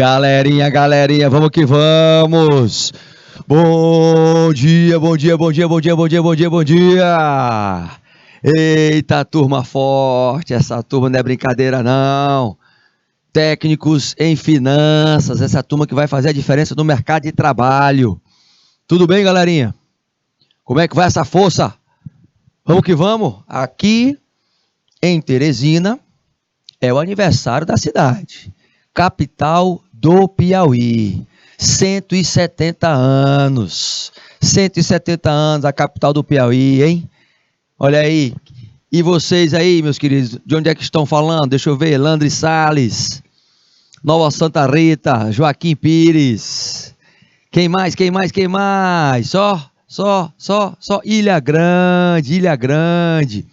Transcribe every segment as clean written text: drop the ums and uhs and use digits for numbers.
Galerinha, vamos que vamos! Bom dia, bom dia, bom dia, bom dia, bom dia, bom dia, bom dia! Eita, turma forte, essa turma não é brincadeira não. Técnicos em finanças, essa turma que vai fazer a diferença no mercado de trabalho. Tudo bem, galerinha? Como é que vai essa força? Vamos que vamos! Aqui em Teresina é o aniversário da cidade. Capital do Piauí, 170 anos, 170 anos a capital do Piauí, hein? Olha aí, e vocês aí, meus queridos, de onde é que estão falando? Deixa eu ver, Landre Salles, Nova Santa Rita, Joaquim Pires, quem mais? Só Ilha Grande.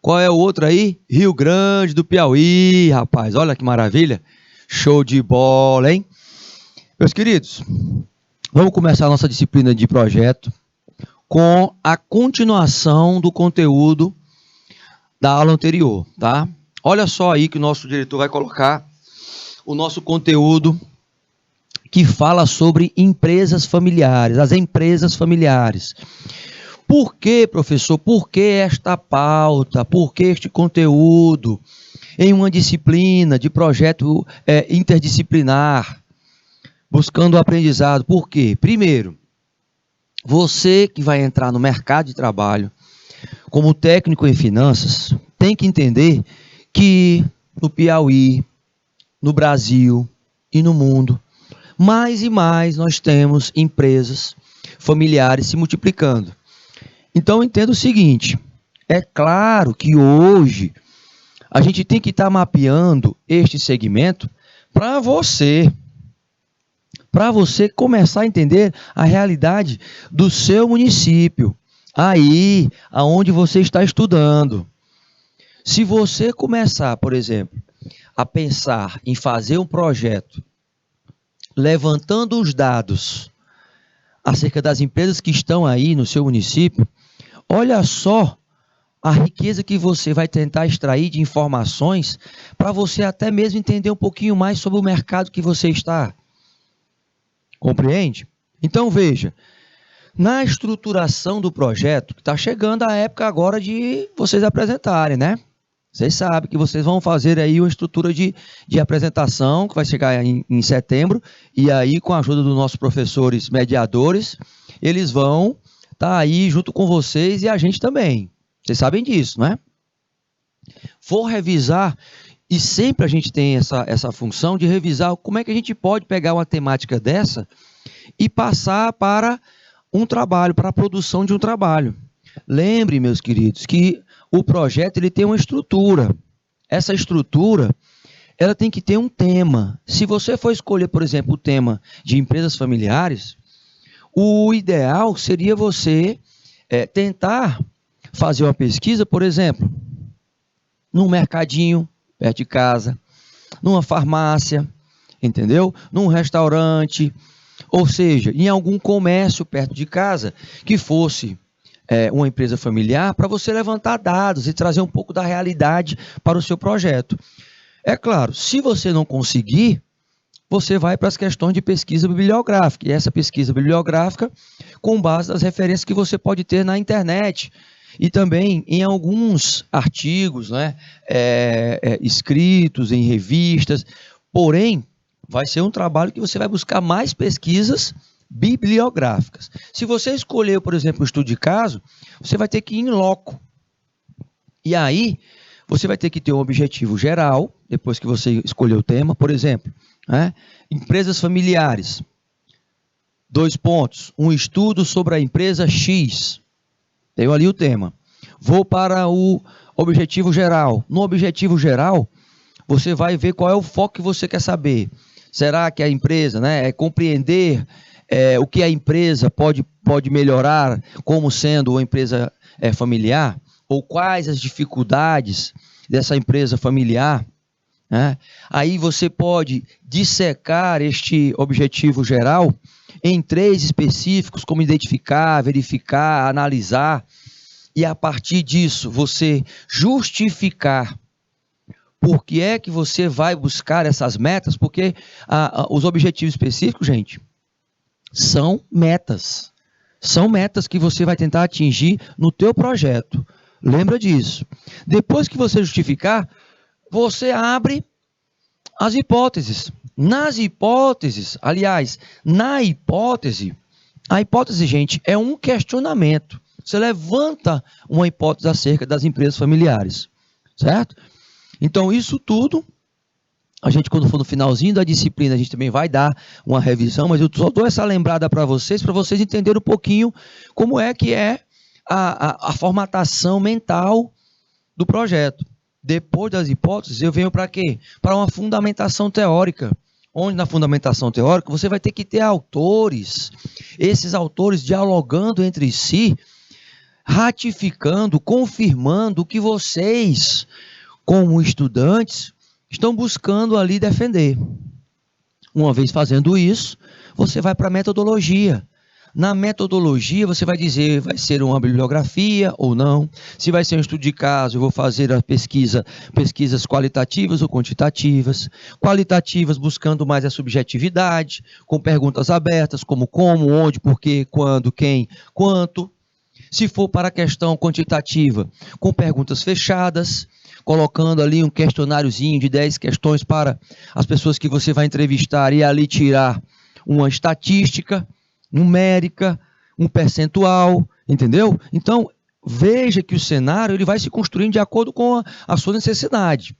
Qual é o outro aí? Rio Grande do Piauí, rapaz, olha que maravilha. Show de bola, hein? Meus queridos, vamos começar a nossa disciplina de projeto com a continuação do conteúdo da aula anterior, tá? Olha só aí que o nosso diretor vai colocar o nosso conteúdo que fala sobre empresas familiares, as empresas familiares. Por que, professor? Por que esta pauta? Por que este conteúdo em uma disciplina de projeto interdisciplinar, buscando o aprendizado? Por quê? Primeiro, você que vai entrar no mercado de trabalho como técnico em finanças, tem que entender que no Piauí, no Brasil e no mundo, mais e mais nós temos empresas familiares se multiplicando. Então entenda o seguinte, é claro que hoje a gente tem que estar mapeando este segmento para você começar a entender a realidade do seu município, aí aonde você está estudando. Se você começar, por exemplo, a pensar em fazer um projeto levantando os dados acerca das empresas que estão aí no seu município, olha só a riqueza que você vai tentar extrair de informações para você até mesmo entender um pouquinho mais sobre o mercado que você está. Compreende? Então veja, na estruturação do projeto, está chegando a época agora de vocês apresentarem, né? Vocês sabem que vocês vão fazer aí uma estrutura de apresentação, que vai chegar em setembro, e aí com a ajuda dos nossos professores mediadores, eles vão estar aí junto com vocês e a gente também. Vocês sabem disso, né? Vou revisar, e sempre a gente tem essa função de revisar como é que a gente pode pegar uma temática dessa e passar para um trabalho, para a produção de um trabalho. Lembre, meus queridos, que o projeto ele tem uma estrutura. Essa estrutura, ela tem que ter um tema. Se você for escolher, por exemplo, o tema de empresas familiares, o ideal seria você tentar fazer uma pesquisa, por exemplo, num mercadinho perto de casa, numa farmácia, entendeu? Num restaurante, ou seja, em algum comércio perto de casa que fosse uma empresa familiar, para você levantar dados e trazer um pouco da realidade para o seu projeto. É claro, se você não conseguir, você vai para as questões de pesquisa bibliográfica, e essa pesquisa bibliográfica com base nas referências que você pode ter na internet, e também em alguns artigos, né, escritos em revistas, porém, vai ser um trabalho que você vai buscar mais pesquisas bibliográficas. Se você escolher, por exemplo, o estudo de caso, você vai ter que ir em loco. E aí, você vai ter que ter um objetivo geral, depois que você escolher o tema, por exemplo, né, empresas familiares. 2 pontos. Um estudo sobre a empresa X. Tenho ali o tema. Vou para o objetivo geral. No objetivo geral, você vai ver qual é o foco que você quer saber. Será que a empresa, né, é compreender o que a empresa pode melhorar como sendo uma empresa familiar? Ou quais as dificuldades dessa empresa familiar? Né? Aí você pode dissecar este objetivo geral em 3 específicos, como identificar, verificar, analisar, e a partir disso você justificar Por que é que você vai buscar essas metas? Porque os objetivos específicos, gente, são metas. São metas que você vai tentar atingir no teu projeto. Lembra disso. Depois que você justificar, você abre as hipóteses. Nas hipóteses, aliás, na hipótese, a hipótese, gente, é um questionamento. Você levanta uma hipótese acerca das empresas familiares, certo? Então, isso tudo, a gente, quando for no finalzinho da disciplina, a gente também vai dar uma revisão, mas eu só dou essa lembrada para vocês entenderem um pouquinho como é que é a formatação mental do projeto. Depois das hipóteses, eu venho para quê? Para uma fundamentação teórica, onde na fundamentação teórica você vai ter que ter autores, esses autores dialogando entre si, ratificando, confirmando o que vocês, como estudantes, estão buscando ali defender. Uma vez fazendo isso, você vai para a metodologia. Na metodologia, você vai dizer, vai ser uma bibliografia ou não, se vai ser um estudo de caso, eu vou fazer a pesquisas qualitativas ou quantitativas, qualitativas buscando mais a subjetividade, com perguntas abertas, como, onde, porquê, quando, quem, quanto. Se for para a questão quantitativa, com perguntas fechadas, colocando ali um questionáriozinho de 10 questões para as pessoas que você vai entrevistar e ali tirar uma estatística numérica, um percentual, entendeu? Então, veja que o cenário ele vai se construindo de acordo com a sua necessidade.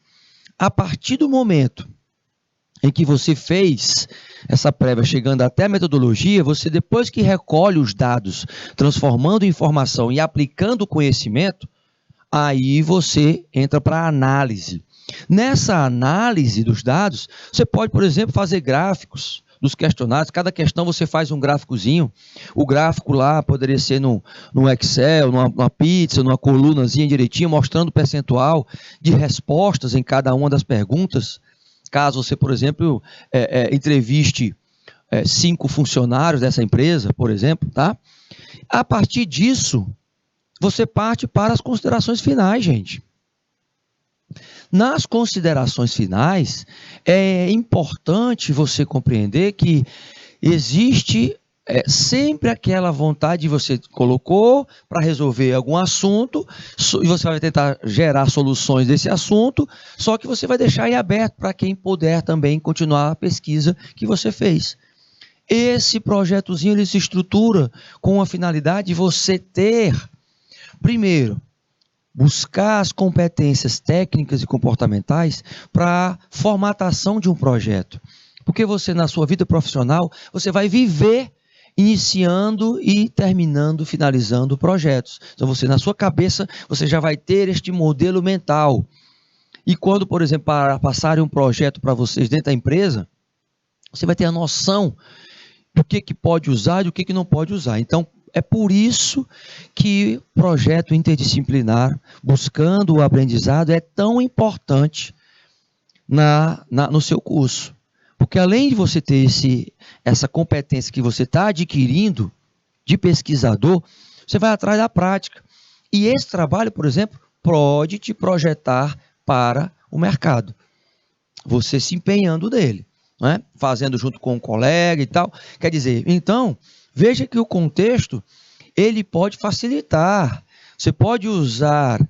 A partir do momento em que você fez essa prévia chegando até a metodologia, você depois que recolhe os dados, transformando em informação e aplicando o conhecimento, aí você entra para a análise. Nessa análise dos dados, você pode, por exemplo, fazer gráficos dos questionários. Cada questão você faz um gráficozinho. O gráfico lá poderia ser no Excel, numa pizza, numa colunazinha direitinho, mostrando o percentual de respostas em cada uma das perguntas. Caso você, por exemplo, entreviste 5 funcionários dessa empresa, por exemplo, tá? A partir disso, você parte para as considerações finais, gente. Nas considerações finais, é importante você compreender que existe sempre aquela vontade que você colocou para resolver algum assunto, e você vai tentar gerar soluções desse assunto, só que você vai deixar aí aberto para quem puder também continuar a pesquisa que você fez. Esse projetozinho ele se estrutura com a finalidade de você ter, primeiro, buscar as competências técnicas e comportamentais para a formatação de um projeto. Porque você, na sua vida profissional, você vai viver iniciando e terminando, finalizando projetos. Então, você, na sua cabeça, você já vai ter este modelo mental. E quando, por exemplo, passarem um projeto para vocês dentro da empresa, você vai ter a noção do que pode usar e do que não pode usar. Então, é por isso que o projeto interdisciplinar, buscando o aprendizado, é tão importante no seu curso. Porque além de você ter essa competência que você está adquirindo de pesquisador, você vai atrás da prática. E esse trabalho, por exemplo, pode te projetar para o mercado. Você se empenhando nele, né? Fazendo junto com um colega e tal. Quer dizer, então, veja que o contexto, ele pode facilitar. Você pode usar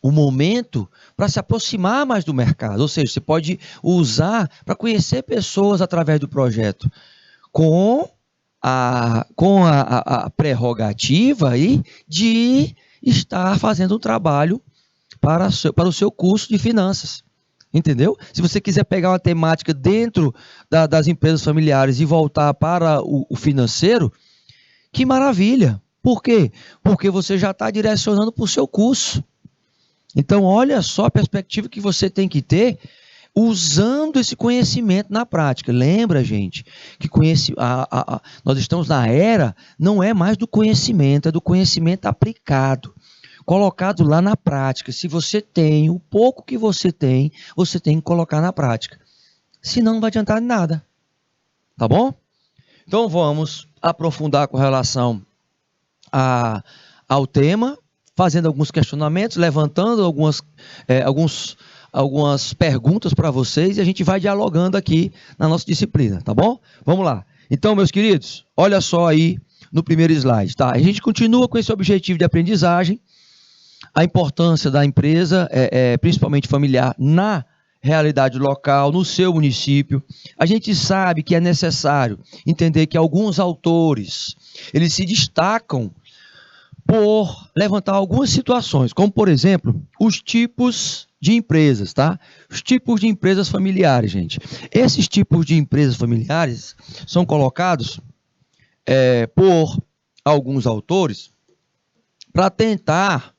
o momento para se aproximar mais do mercado. Ou seja, você pode usar para conhecer pessoas através do projeto, com a prerrogativa aí de estar fazendo um trabalho para o seu curso de finanças. Entendeu? Se você quiser pegar uma temática dentro das empresas familiares e voltar para o financeiro, que maravilha. Por quê? Porque você já está direcionando para o seu curso. Então, olha só a perspectiva que você tem que ter usando esse conhecimento na prática. Lembra, gente, que nós estamos na era, não é mais do conhecimento, é do conhecimento aplicado, colocado lá na prática. Se você tem, o pouco que você tem que colocar na prática. Senão não vai adiantar nada. Tá bom? Então vamos aprofundar com relação ao tema. fazendo alguns questionamentos, levantando algumas perguntas para vocês e a gente vai dialogando aqui na nossa disciplina, tá bom? Vamos lá. Então, meus queridos, olha só aí no primeiro slide, tá? A gente continua com esse objetivo de aprendizagem, a importância da empresa, principalmente familiar, na realidade local, no seu município. A gente sabe que é necessário entender que alguns autores, eles se destacam por levantar algumas situações, como, por exemplo, os tipos de empresas, tá? Os tipos de empresas familiares, gente. Esses tipos de empresas familiares são colocados por alguns autores para tentar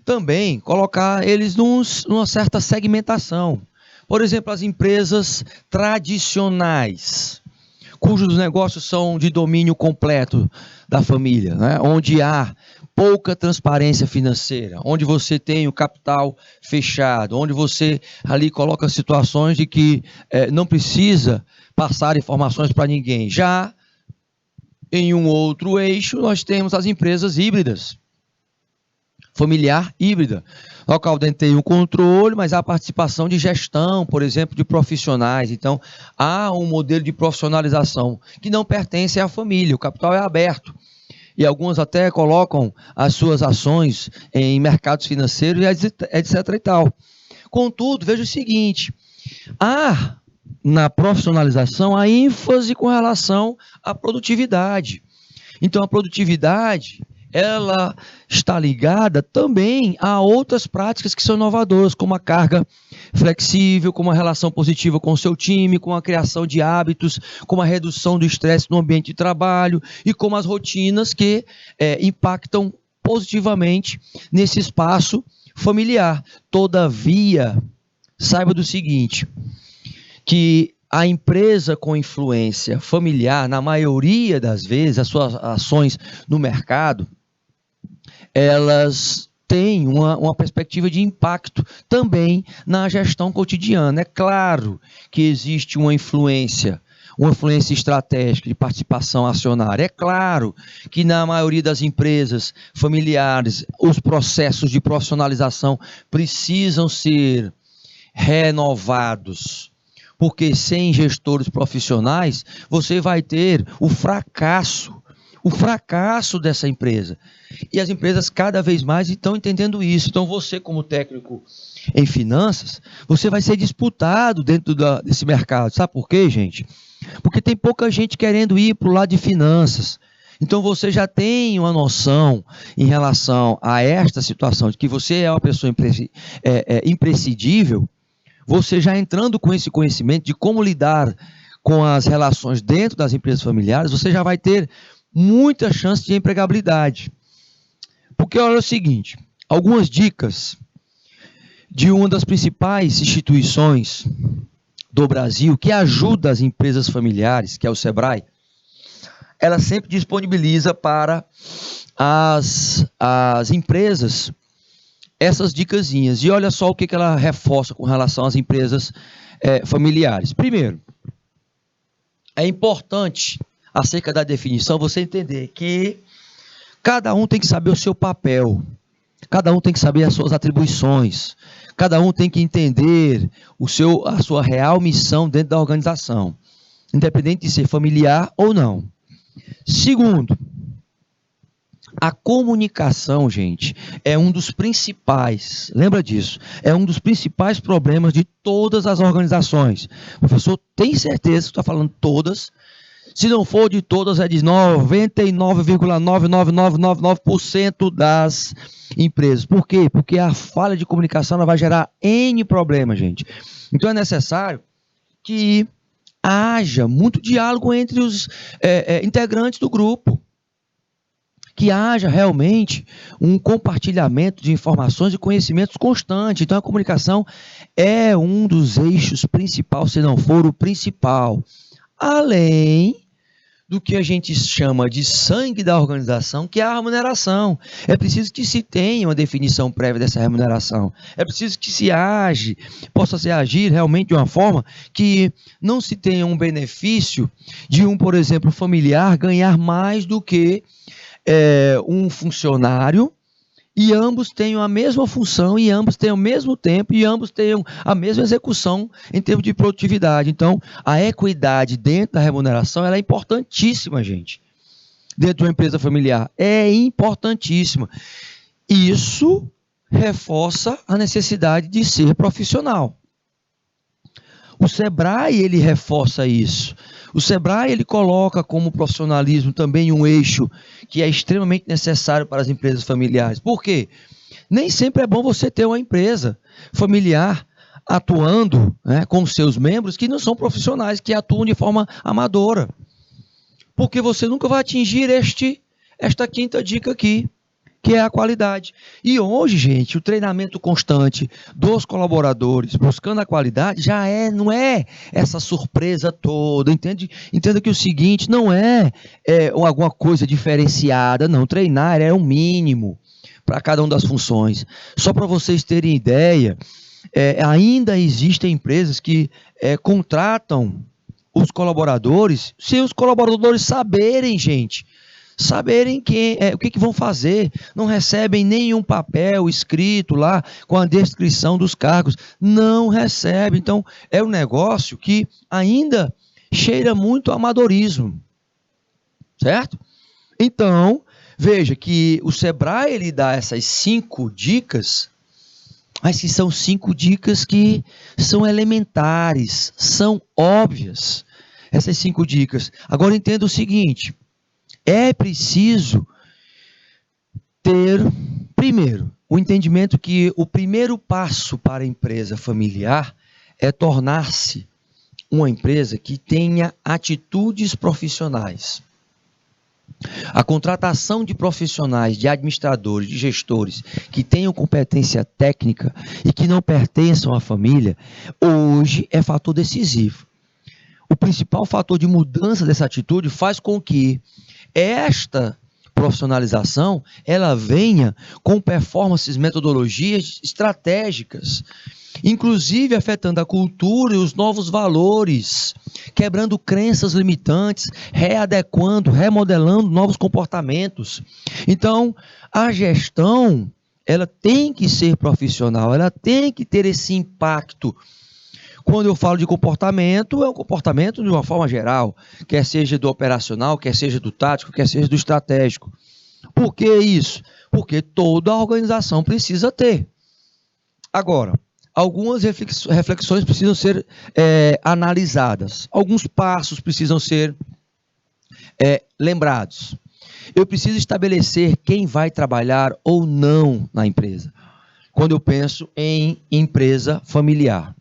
também colocar eles numa certa segmentação. Por exemplo, as empresas tradicionais, cujos negócios são de domínio completo da família, né? Onde há pouca transparência financeira, onde você tem o capital fechado, onde você ali coloca situações de que não precisa passar informações para ninguém. Já em um outro eixo, nós temos as empresas híbridas, familiar híbrida, local dentro tem um controle, mas há participação de gestão, por exemplo, de profissionais. Então, há um modelo de profissionalização que não pertence à família, o capital é aberto. E algumas até colocam as suas ações em mercados financeiros, etc. e tal. Contudo, veja o seguinte, há na profissionalização a ênfase com relação à produtividade. Então, a produtividade, ela está ligada também a outras práticas que são inovadoras, como a carga flexível, como a relação positiva com o seu time, com a criação de hábitos, como a redução do estresse no ambiente de trabalho e como as rotinas que impactam positivamente nesse espaço familiar. Todavia, saiba do seguinte, que a empresa com influência familiar, na maioria das vezes, as suas ações no mercado, elas têm uma perspectiva de impacto também na gestão cotidiana. É claro que existe uma influência estratégica de participação acionária. É claro que na maioria das empresas familiares, os processos de profissionalização precisam ser renovados, porque sem gestores profissionais, você vai ter o fracasso dessa empresa. E as empresas cada vez mais estão entendendo isso. Então você, como técnico em finanças, você vai ser disputado dentro desse mercado. Sabe por quê, gente? Porque tem pouca gente querendo ir para o lado de finanças. Então você já tem uma noção em relação a esta situação de que você é uma pessoa imprescindível. Você já entrando com esse conhecimento de como lidar com as relações dentro das empresas familiares, você já vai ter muita chance de empregabilidade. Porque olha o seguinte, algumas dicas de uma das principais instituições do Brasil que ajuda as empresas familiares, que é o Sebrae, ela sempre disponibiliza para as empresas essas dicasinhas. E olha só o que ela reforça com relação às empresas familiares. Primeiro, é importante, acerca da definição, você entender que cada um tem que saber o seu papel, cada um tem que saber as suas atribuições, cada um tem que entender a sua real missão dentro da organização, independente de ser familiar ou não. Segundo, a comunicação, gente, é um dos principais, lembra disso, é um dos principais problemas de todas as organizações. O professor tem certeza que está falando todas. Se não for de todas, é de 99,99999% das empresas. Por quê? Porque a falha de comunicação ela vai gerar N problemas, gente. Então é necessário que haja muito diálogo entre os integrantes do grupo. Que haja realmente um compartilhamento de informações e conhecimentos constante. Então a comunicação é um dos eixos principais, se não for o principal. Além do que a gente chama de sangue da organização, que é a remuneração. É preciso que se tenha uma definição prévia dessa remuneração. É preciso que possa se agir realmente de uma forma que não se tenha um benefício de por exemplo, familiar ganhar mais do que um funcionário e ambos tenham a mesma função, e ambos tenham o mesmo tempo, e ambos tenham a mesma execução em termos de produtividade. Então, a equidade dentro da remuneração ela é importantíssima, gente. Dentro de uma empresa familiar. É importantíssima. Isso reforça a necessidade de ser profissional. O Sebrae, ele reforça isso. O Sebrae, ele coloca como profissionalismo também um eixo que é extremamente necessário para as empresas familiares. Por quê? Nem sempre é bom você ter uma empresa familiar atuando, né, com seus membros que não são profissionais, que atuam de forma amadora. Porque você nunca vai atingir esta quinta dica aqui, que é a qualidade. E hoje, gente, o treinamento constante dos colaboradores, buscando a qualidade, não é essa surpresa toda. Entenda que o seguinte, não é alguma coisa diferenciada, não. Treinar é um mínimo para cada uma das funções. Só para vocês terem ideia, ainda existem empresas que contratam os colaboradores, sem os colaboradores saberem, gente, saberem o que vão fazer, não recebem nenhum papel escrito lá com a descrição dos cargos, não recebe. Então, é um negócio que ainda cheira muito a amadorismo, certo? Então, veja que o Sebrae, ele dá essas 5 dicas, mas que são 5 dicas que são elementares, são óbvias, essas 5 dicas. Agora, entenda o seguinte, é preciso ter, primeiro, o entendimento que o primeiro passo para a empresa familiar é tornar-se uma empresa que tenha atitudes profissionais. A contratação de profissionais, de administradores, de gestores que tenham competência técnica e que não pertençam à família, hoje é fator decisivo. O principal fator de mudança dessa atitude faz com que esta profissionalização ela venha com performances, metodologias estratégicas, inclusive afetando a cultura e os novos valores, quebrando crenças limitantes, readequando, remodelando novos comportamentos. Então, a gestão ela tem que ser profissional, ela tem que ter esse impacto. Quando eu falo de comportamento, é um comportamento de uma forma geral, quer seja do operacional, quer seja do tático, quer seja do estratégico. Por que isso? Porque toda a organização precisa ter. Agora, algumas reflexões precisam ser analisadas, alguns passos precisam ser lembrados. Eu preciso estabelecer quem vai trabalhar ou não na empresa, quando eu penso em empresa familiar.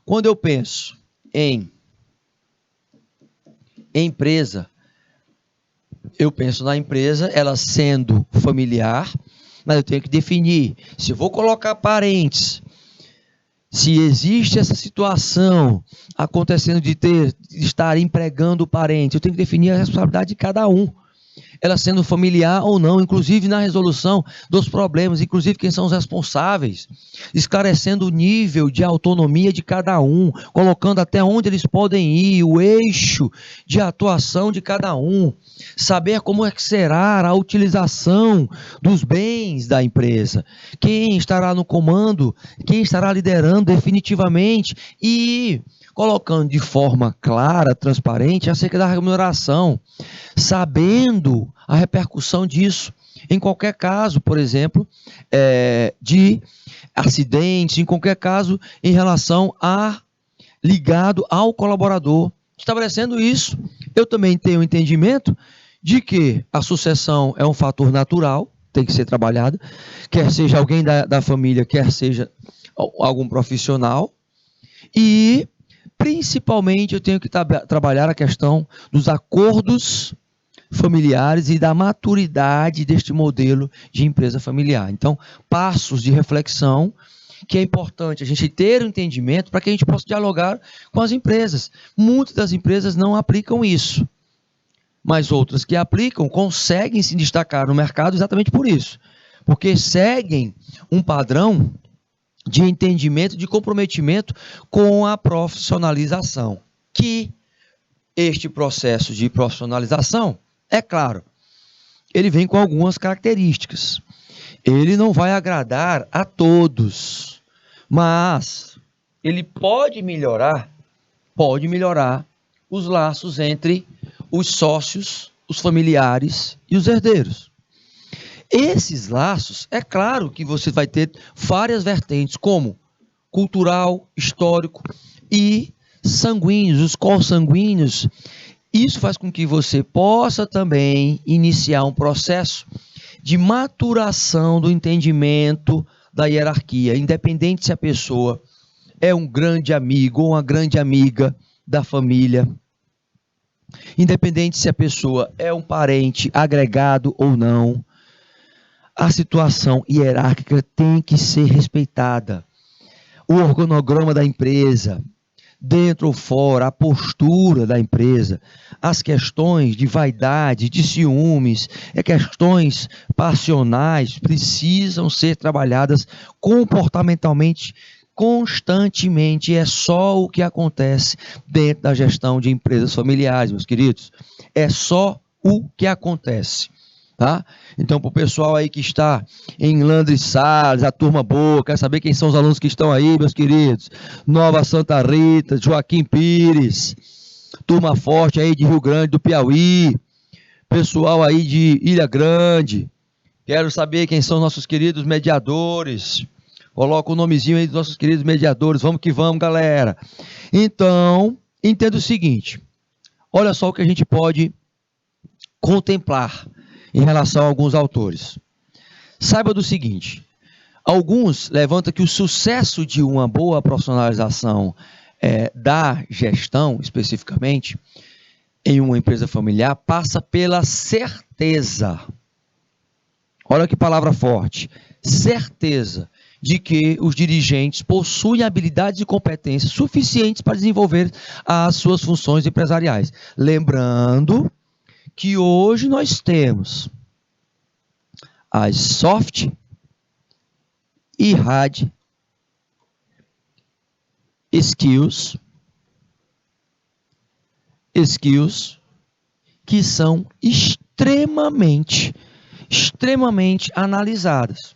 Quando eu penso em empresa, eu penso na empresa, ela sendo familiar, mas eu tenho que definir se eu vou colocar parentes, se existe essa situação acontecendo de estar empregando parentes, eu tenho que definir a responsabilidade de cada um. Ela sendo familiar ou não, inclusive na resolução dos problemas, inclusive quem são os responsáveis, esclarecendo o nível de autonomia de cada um, colocando até onde eles podem ir, o eixo de atuação de cada um, saber como é que será a utilização dos bens da empresa, quem estará no comando, quem estará liderando definitivamente e colocando de forma clara, transparente, acerca da remuneração, sabendo a repercussão disso em qualquer caso, por exemplo, de acidentes, em qualquer caso em relação ligado ao colaborador. Estabelecendo isso, eu também tenho o entendimento de que a sucessão é um fator natural, tem que ser trabalhada, quer seja alguém da família, quer seja algum profissional, e principalmente eu tenho que trabalhar a questão dos acordos familiares e da maturidade deste modelo de empresa familiar. Então, passos de reflexão que é importante a gente ter um entendimento para que a gente possa dialogar com as empresas. Muitas das empresas não aplicam isso, mas outras que aplicam conseguem se destacar no mercado exatamente por isso, porque seguem um padrão de entendimento, de comprometimento com a profissionalização. Que este processo de profissionalização, é claro, ele vem com algumas características. Ele não vai agradar a todos, mas ele pode melhorar os laços entre os sócios, os familiares e os herdeiros. Esses laços, é claro que você vai ter várias vertentes, como cultural, histórico e sanguíneos, os consanguíneos. Isso faz com que você possa também iniciar um processo de maturação do entendimento da hierarquia, independente se a pessoa é um grande amigo ou uma grande amiga da família, independente se a pessoa é um parente agregado ou não, a situação hierárquica tem que ser respeitada. O organograma da empresa, dentro ou fora, a postura da empresa, as questões de vaidade, de ciúmes, questões passionais precisam ser trabalhadas comportamentalmente, constantemente. É só o que acontece dentro da gestão de empresas familiares, meus queridos. É só o que acontece. Tá? Então, para o pessoal aí que está em Landre Salles, a turma boa, quero saber quem são os alunos que estão aí, meus queridos. Nova Santa Rita, Joaquim Pires, turma forte aí de Rio Grande do Piauí, pessoal aí de Ilha Grande. Quero saber quem são nossos queridos mediadores. Coloca o nomezinho aí dos nossos queridos mediadores. Vamos que vamos, galera. Então, entenda o seguinte. Olha só o que a gente pode contemplar em relação a alguns autores. Saiba do seguinte, alguns levantam que o sucesso de uma boa profissionalização da gestão, especificamente, em uma empresa familiar, passa pela certeza. Olha que palavra forte. Certeza de que os dirigentes possuem habilidades e competências suficientes para desenvolver as suas funções empresariais. Lembrando que hoje nós temos as soft e hard skills que são extremamente analisadas.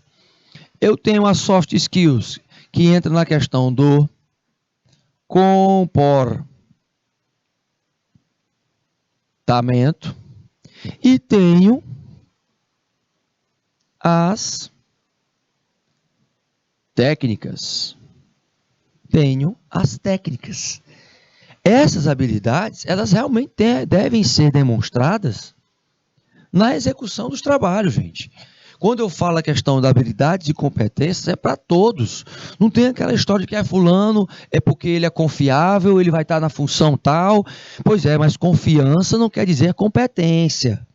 Eu tenho as soft skills que entra na questão do comportamento e tenho as técnicas. Essas habilidades, elas realmente devem ser demonstradas na execução dos trabalhos, gente. Quando eu falo a questão da habilidade e competências, é para todos. Não tem aquela história de que é fulano, é porque ele é confiável, ele vai estar na função tal. Pois é, mas confiança não quer dizer competência.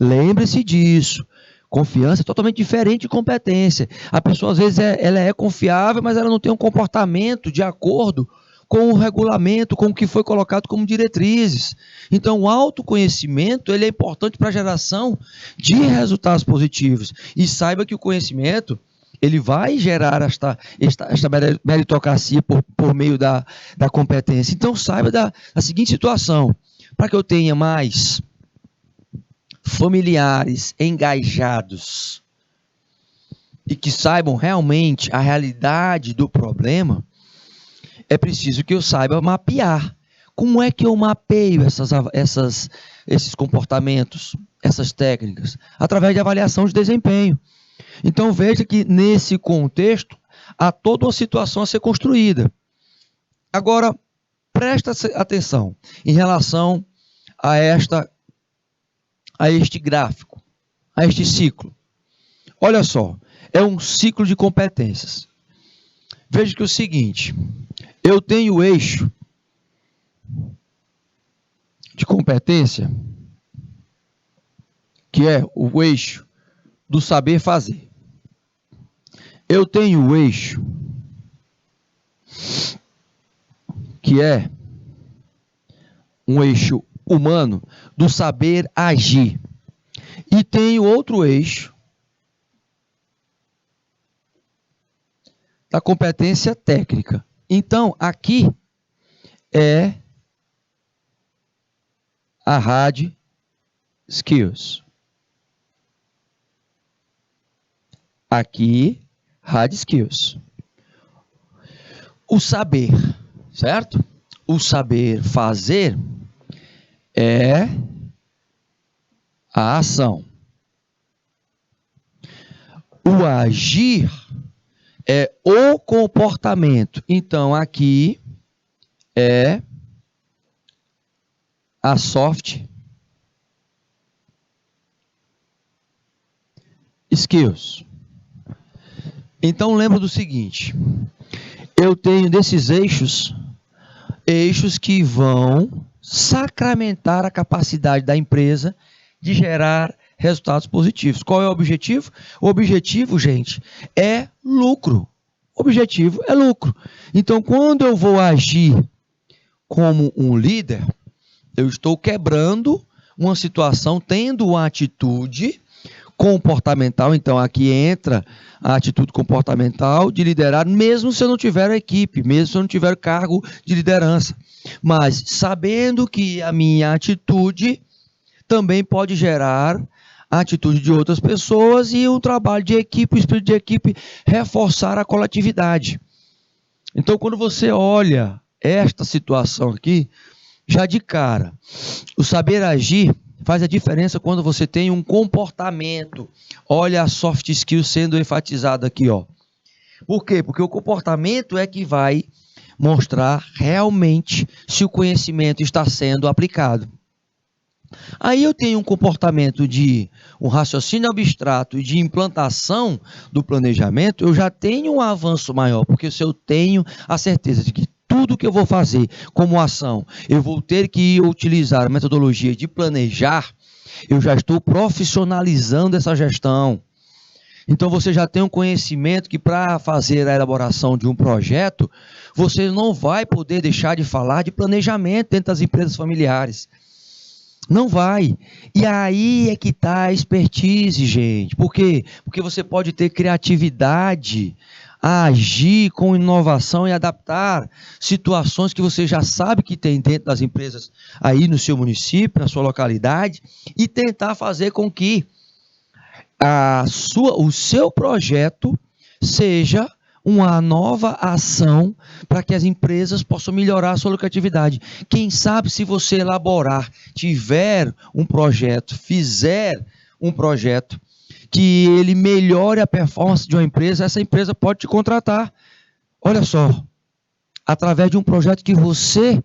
Lembre-se disso. Confiança é totalmente diferente de competência. A pessoa, às vezes, ela é confiável, mas ela não tem um comportamento de acordo com o regulamento, com o que foi colocado como diretrizes. Então, o autoconhecimento ele é importante para a geração de resultados positivos. E saiba que o conhecimento ele vai gerar esta meritocracia por meio da competência. Então, saiba da seguinte situação. Para que eu tenha mais familiares engajados e que saibam realmente a realidade do problema, é preciso que eu saiba mapear. Como é que eu mapeio esses comportamentos, essas técnicas? Através de avaliação de desempenho. Então veja que nesse contexto há toda uma situação a ser construída. Agora, presta atenção em relação a este gráfico, a este ciclo. Olha só, é um ciclo de competências. Veja que é o seguinte, eu tenho o eixo de competência, que é o eixo do saber fazer. Eu tenho o eixo que é um eixo humano do saber agir. E tenho outro eixo da competência técnica. Então, aqui é a hard skills. Aqui, hard skills. O saber, certo? O saber fazer é a ação. O agir é o comportamento. Então, aqui é a soft skills. Então, lembra do seguinte: eu tenho desses eixos que vão sacramentar a capacidade da empresa de gerar resultados positivos. Qual é o objetivo? O objetivo, gente, é lucro. O objetivo é lucro. Então, quando eu vou agir como um líder, eu estou quebrando uma situação, tendo uma atitude comportamental. Então, aqui entra a atitude comportamental de liderar, mesmo se eu não tiver equipe, mesmo se eu não tiver cargo de liderança. Mas sabendo que a minha atitude também pode gerar a atitude de outras pessoas e o trabalho de equipe, o espírito de equipe, reforçar a coletividade. Então, quando você olha esta situação aqui, já de cara, o saber agir faz a diferença quando você tem um comportamento. Olha a soft skill sendo enfatizada aqui, ó. Por quê? Porque o comportamento é que vai mostrar realmente se o conhecimento está sendo aplicado. Aí eu tenho um comportamento de um raciocínio abstrato e de implantação do planejamento, eu já tenho um avanço maior, porque se eu tenho a certeza de que tudo que eu vou fazer como ação, eu vou ter que utilizar a metodologia de planejar, eu já estou profissionalizando essa gestão. Então você já tem um conhecimento que para fazer a elaboração de um projeto, você não vai poder deixar de falar de planejamento dentro das empresas familiares. Não vai. E aí é que está a expertise, gente. Por quê? Porque você pode ter criatividade, agir com inovação e adaptar situações que você já sabe que tem dentro das empresas aí no seu município, na sua localidade, e tentar fazer com que o seu projeto seja uma nova ação para que as empresas possam melhorar a sua lucratividade. Quem sabe se você elaborar, tiver um projeto, fizer um projeto que ele melhore a performance de uma empresa, essa empresa pode te contratar. Olha só, através de um projeto que você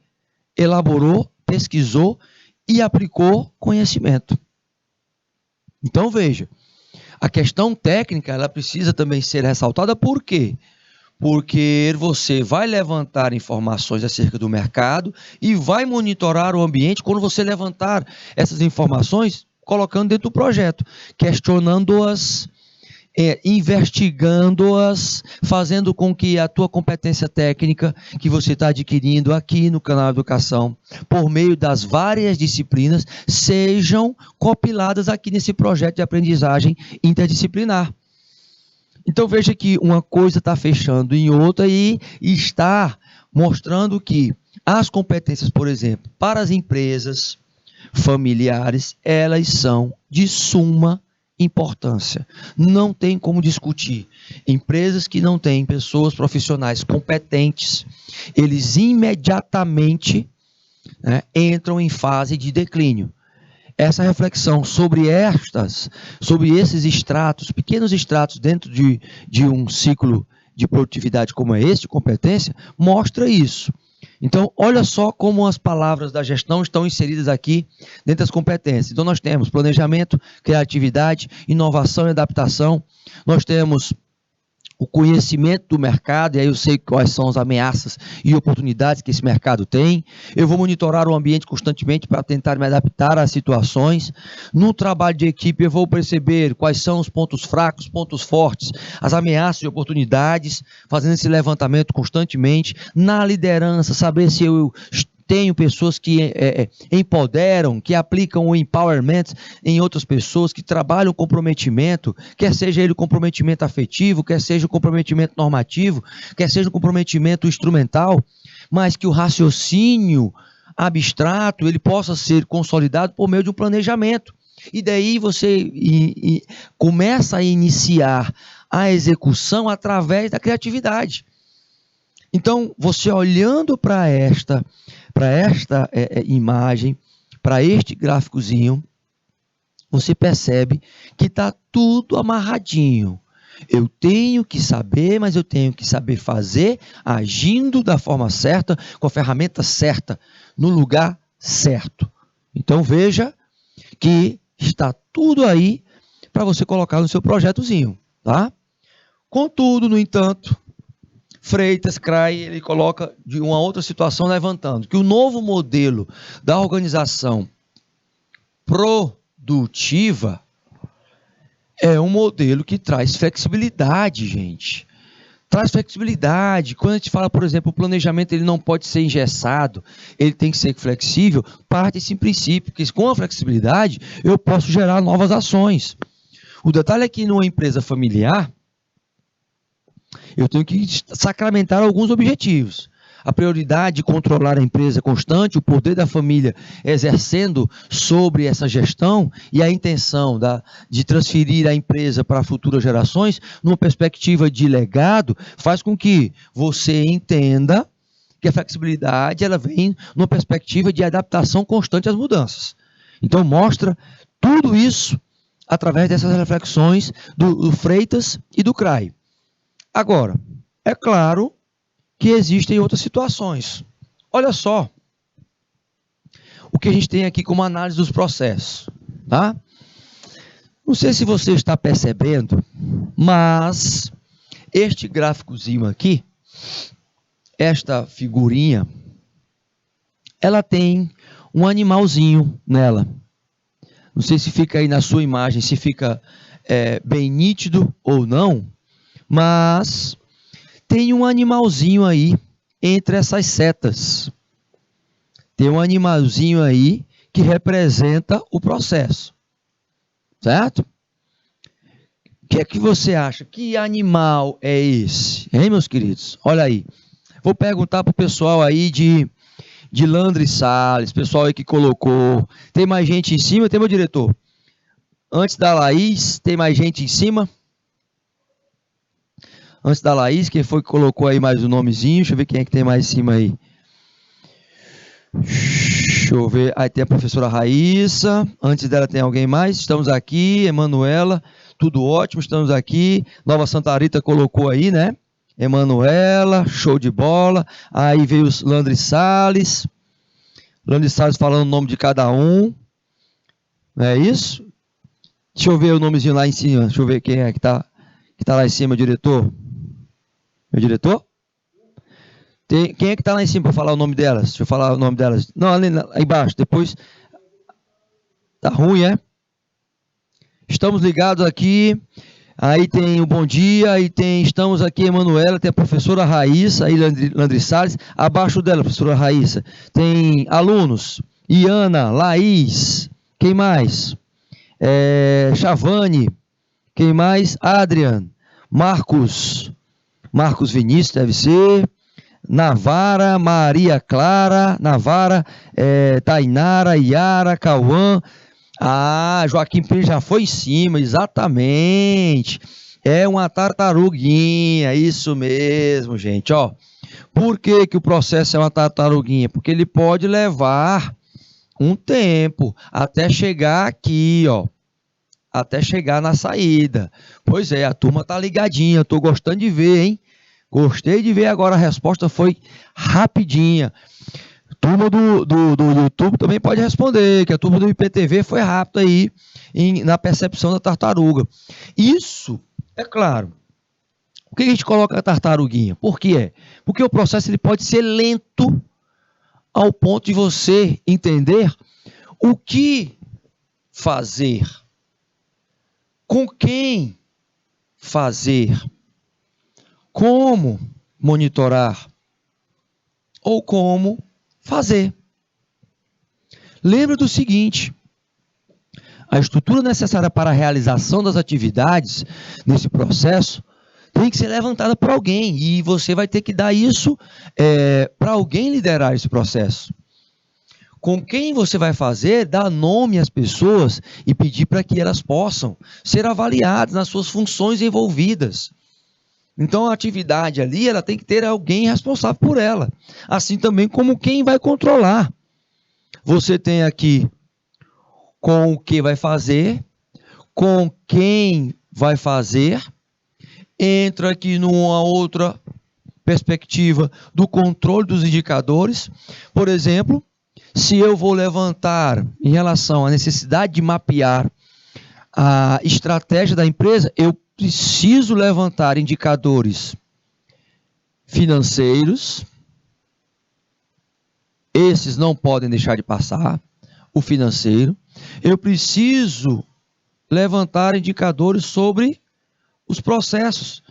elaborou, pesquisou e aplicou conhecimento. Então veja, a questão técnica, ela precisa também ser ressaltada. Por quê? Porque você vai levantar informações acerca do mercado e vai monitorar o ambiente quando você levantar essas informações, colocando dentro do projeto, questionando-as, investigando-as, fazendo com que a tua competência técnica que você está adquirindo aqui no canal Educação, por meio das várias disciplinas, sejam compiladas aqui nesse projeto de aprendizagem interdisciplinar. Então veja que uma coisa está fechando em outra e está mostrando que as competências, por exemplo, para as empresas familiares, elas são de suma importância. Não tem como discutir. Empresas que não têm pessoas profissionais competentes, eles imediatamente entram em fase de declínio. Essa reflexão sobre esses estratos, pequenos estratos dentro de um ciclo de produtividade como é esse, de competência, mostra isso. Então, olha só como as palavras da gestão estão inseridas aqui dentro das competências. Então, nós temos planejamento, criatividade, inovação e adaptação. Nós temos o conhecimento do mercado, e aí eu sei quais são as ameaças e oportunidades que esse mercado tem. Eu vou monitorar o ambiente constantemente para tentar me adaptar às situações. No trabalho de equipe, eu vou perceber quais são os pontos fracos, pontos fortes, as ameaças e oportunidades, fazendo esse levantamento constantemente. Na liderança, saber se eu tenho pessoas que empoderam, que aplicam o empowerment em outras pessoas, que trabalham o comprometimento, quer seja ele o comprometimento afetivo, quer seja o comprometimento normativo, quer seja o comprometimento instrumental, mas que o raciocínio abstrato ele possa ser consolidado por meio de um planejamento. E daí você começa a iniciar a execução através da criatividade. Então, você olhando para esta imagem, para este gráficozinho, você percebe que está tudo amarradinho. Eu tenho que saber, mas eu tenho que saber fazer, agindo da forma certa, com a ferramenta certa, no lugar certo. Então, veja que está tudo aí para você colocar no seu projetozinho, tá? Contudo, no entanto, Freitas, Cray, ele coloca de uma outra situação levantando que o novo modelo da organização produtiva é um modelo que traz flexibilidade, gente. Traz flexibilidade. Quando a gente fala, por exemplo, o planejamento ele não pode ser engessado, ele tem que ser flexível, parte desse princípio, que com a flexibilidade eu posso gerar novas ações. O detalhe é que numa empresa familiar, eu tenho que sacramentar alguns objetivos. A prioridade de controlar a empresa constante, o poder da família exercendo sobre essa gestão e a intenção de transferir a empresa para futuras gerações, numa perspectiva de legado, faz com que você entenda que a flexibilidade ela vem numa perspectiva de adaptação constante às mudanças. Então mostra tudo isso através dessas reflexões do Freitas e do Cray. Agora, é claro que existem outras situações. Olha só o que a gente tem aqui como análise dos processos, tá? Não sei se você está percebendo, mas este gráficozinho aqui, esta figurinha, ela tem um animalzinho nela. Não sei se fica aí na sua imagem, se fica bem nítido ou não, mas tem um animalzinho aí entre essas setas. Tem um animalzinho aí que representa o processo. Certo? O que é que você acha? Que animal é esse? Hein, meus queridos? Olha aí. Vou perguntar para o pessoal aí de Landry Salles, pessoal aí que colocou. Tem mais gente em cima? Tem, meu diretor? Antes da Laís, tem mais gente em cima? Antes da Laís, quem foi que colocou aí mais um nomezinho? Deixa eu ver quem é que tem mais em cima aí. Deixa eu ver. Aí tem a professora Raíssa. Antes dela tem alguém mais? Estamos aqui. Emanuela. Tudo ótimo, estamos aqui. Nova Santa Rita colocou aí, né? Emanuela, show de bola. Aí veio o Landry Salles. Landry Salles falando o nome de cada um. Não é isso? Deixa eu ver o nomezinho lá em cima. Deixa eu ver quem é que tá lá em cima, diretor. Meu diretor? Quem é que está lá em cima para falar o nome delas? Deixa eu falar o nome delas. Não, ali embaixo. Depois. Tá ruim, é? Estamos ligados aqui. Aí tem o bom dia. Aí estamos aqui, Emanuela. Tem a professora Raíssa. Aí, Landry Salles. Abaixo dela, professora Raíssa. Tem alunos. Iana, Laís. Quem mais? Chavane. Quem mais? Adrian. Marcos Vinícius, deve ser. Navara, Maria Clara, Tainara, Yara, Cauã. Joaquim Pires já foi em cima, exatamente. É uma tartaruguinha, isso mesmo, gente. Ó, por que o processo é uma tartaruguinha? Porque ele pode levar um tempo até chegar aqui, ó. Até chegar na saída. Pois é, a turma tá ligadinha, eu tô gostando de ver, hein? Gostei de ver agora, a resposta foi rapidinha. A turma do YouTube também pode responder, que a turma do IPTV foi rápida aí na percepção da tartaruga. Isso, é claro. Por que a gente coloca a tartaruguinha? Por que é? Porque o processo ele pode ser lento ao ponto de você entender o que fazer, com quem fazer, como monitorar ou como fazer. Lembra do seguinte: a estrutura necessária para a realização das atividades nesse processo tem que ser levantada por alguém e você vai ter que dar isso para alguém liderar esse processo. com quem você vai fazer, dar nome às pessoas e pedir para que elas possam ser avaliadas nas suas funções envolvidas. Então a atividade ali, ela tem que ter alguém responsável por ela. Assim também como quem vai controlar. Você tem aqui com o que vai fazer, com quem vai fazer, entra aqui numa outra perspectiva do controle dos indicadores. Por exemplo, se eu vou levantar em relação à necessidade de mapear a estratégia da empresa, eu preciso levantar indicadores financeiros. Esses não podem deixar de passar, o financeiro. Eu preciso levantar indicadores sobre os processos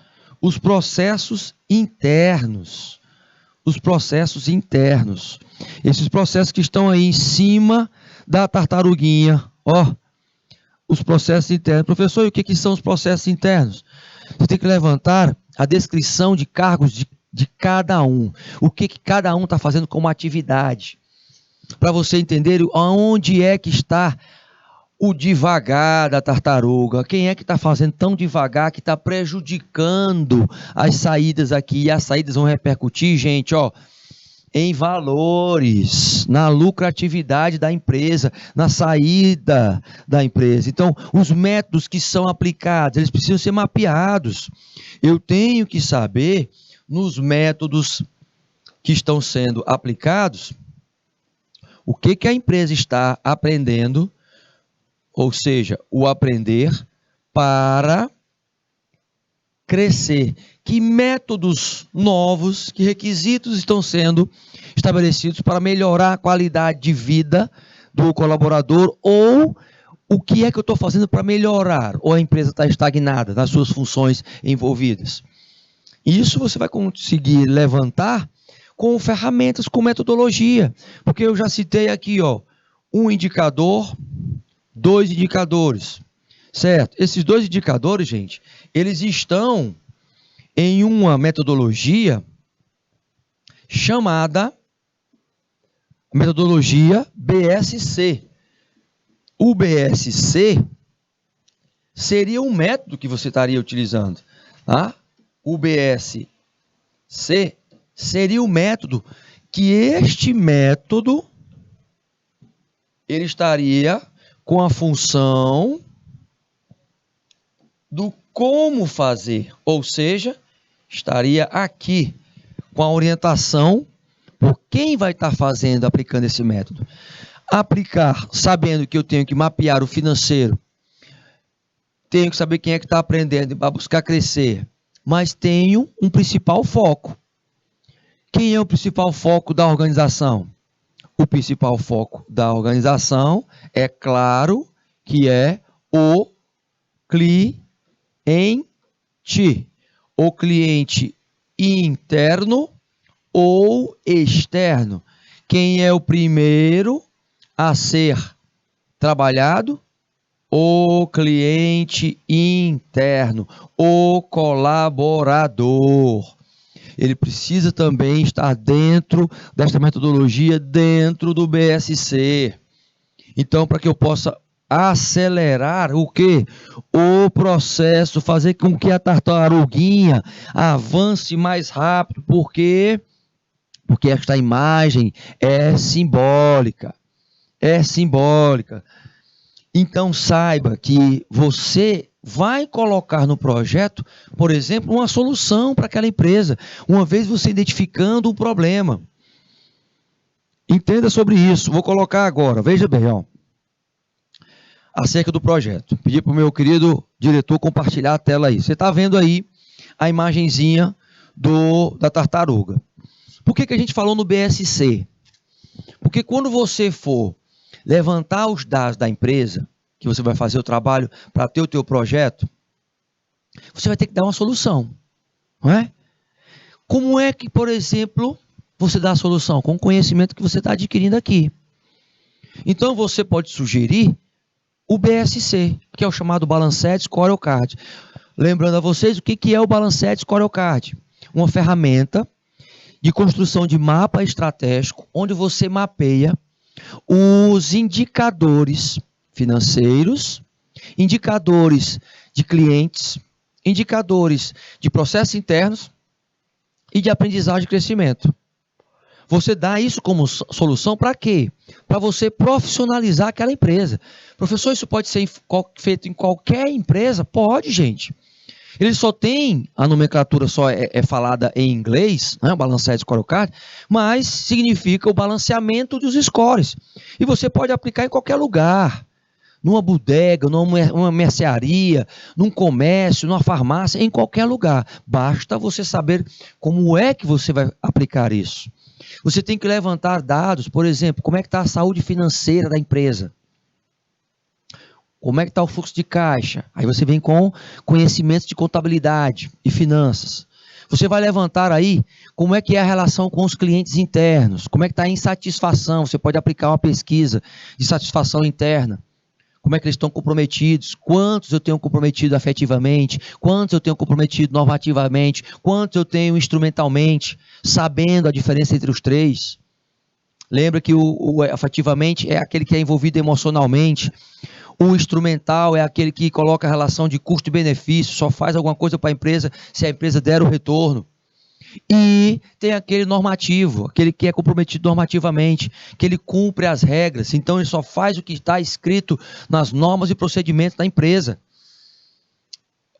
internos. Os processos internos. Esses processos que estão aí em cima da tartaruguinha, ó. Os processos internos. Professor, e o que são os processos internos? Você tem que levantar a descrição de cargos de cada um. O que cada um está fazendo como atividade. Para você entender aonde é que está o devagar da tartaruga. Quem é que está fazendo tão devagar que está prejudicando as saídas aqui? E as saídas vão repercutir, gente, ó, em valores, na lucratividade da empresa, na saída da empresa. Então, os métodos que são aplicados, eles precisam ser mapeados. Eu tenho que saber, nos métodos que estão sendo aplicados, o que a empresa está aprendendo, ou seja, o aprender para crescer. Que métodos novos, que requisitos estão sendo estabelecidos para melhorar a qualidade de vida do colaborador, ou o que é que eu estou fazendo para melhorar, ou a empresa está estagnada nas suas funções envolvidas. Isso você vai conseguir levantar com ferramentas, com metodologia, porque eu já citei aqui, ó, um indicador, 2 indicadores, certo? Esses 2 indicadores, gente, eles estão em uma metodologia chamada metodologia BSC. O BSC seria um método que você estaria utilizando, tá? O BSC seria o método que este método ele estaria com a função do como fazer, ou seja, estaria aqui com a orientação por quem vai estar fazendo, aplicando esse método. Aplicar, sabendo que eu tenho que mapear o financeiro, tenho que saber quem é que está aprendendo para buscar crescer, mas tenho um principal foco. Quem é o principal foco da organização? O principal foco da organização é claro que é o cliente. O cliente interno ou externo. Quem é o primeiro a ser trabalhado? O cliente interno, o colaborador. Ele precisa também estar dentro desta metodologia, dentro do BSC. Então, para que eu possa acelerar o quê? O processo, fazer com que a tartaruguinha avance mais rápido. Por quê? Porque esta imagem é simbólica. É simbólica. Então, saiba que você vai colocar no projeto, por exemplo, uma solução para aquela empresa, uma vez você identificando o problema. Entenda sobre isso. Vou colocar agora, veja bem, ó, acerca do projeto. Pedi para o meu querido diretor compartilhar a tela aí. Você está vendo aí a imagenzinha da tartaruga. Por que a gente falou no BSC? Porque quando você for levantar os dados da empresa, que você vai fazer o trabalho para ter o teu projeto, você vai ter que dar uma solução, não é? Como é que, por exemplo, você dá a solução? Com o conhecimento que você está adquirindo aqui. Então, você pode sugerir o BSC, que é o chamado Balanced Scorecard. Lembrando a vocês, o que é o Balanced Scorecard? Uma ferramenta de construção de mapa estratégico, onde você mapeia os indicadores financeiros, indicadores de clientes, indicadores de processos internos e de aprendizagem e crescimento. Você dá isso como solução para quê? Para você profissionalizar aquela empresa. Professor, isso pode ser feito em qualquer empresa? Pode, gente. Ele só tem, a nomenclatura só é falada em inglês, né, o Balanced Scorecard, mas significa o balanceamento dos scores. E você pode aplicar em qualquer lugar. Numa bodega, numa mercearia, num comércio, numa farmácia, em qualquer lugar. Basta você saber como é que você vai aplicar isso. Você tem que levantar dados, por exemplo, como é que está a saúde financeira da empresa. Como é que está o fluxo de caixa? Aí você vem com conhecimentos de contabilidade e finanças. Você vai levantar aí como é que é a relação com os clientes internos, como é que está a insatisfação, você pode aplicar uma pesquisa de satisfação interna. Como é que eles estão comprometidos, quantos eu tenho comprometido afetivamente, quantos eu tenho comprometido normativamente, quantos eu tenho instrumentalmente, sabendo a diferença entre os três. Lembra que o afetivamente é aquele que é envolvido emocionalmente, o instrumental é aquele que coloca a relação de custo e benefício, só faz alguma coisa para a empresa se a empresa der o retorno. E tem aquele normativo, aquele que é comprometido normativamente, que ele cumpre as regras, então ele só faz o que está escrito nas normas e procedimentos da empresa.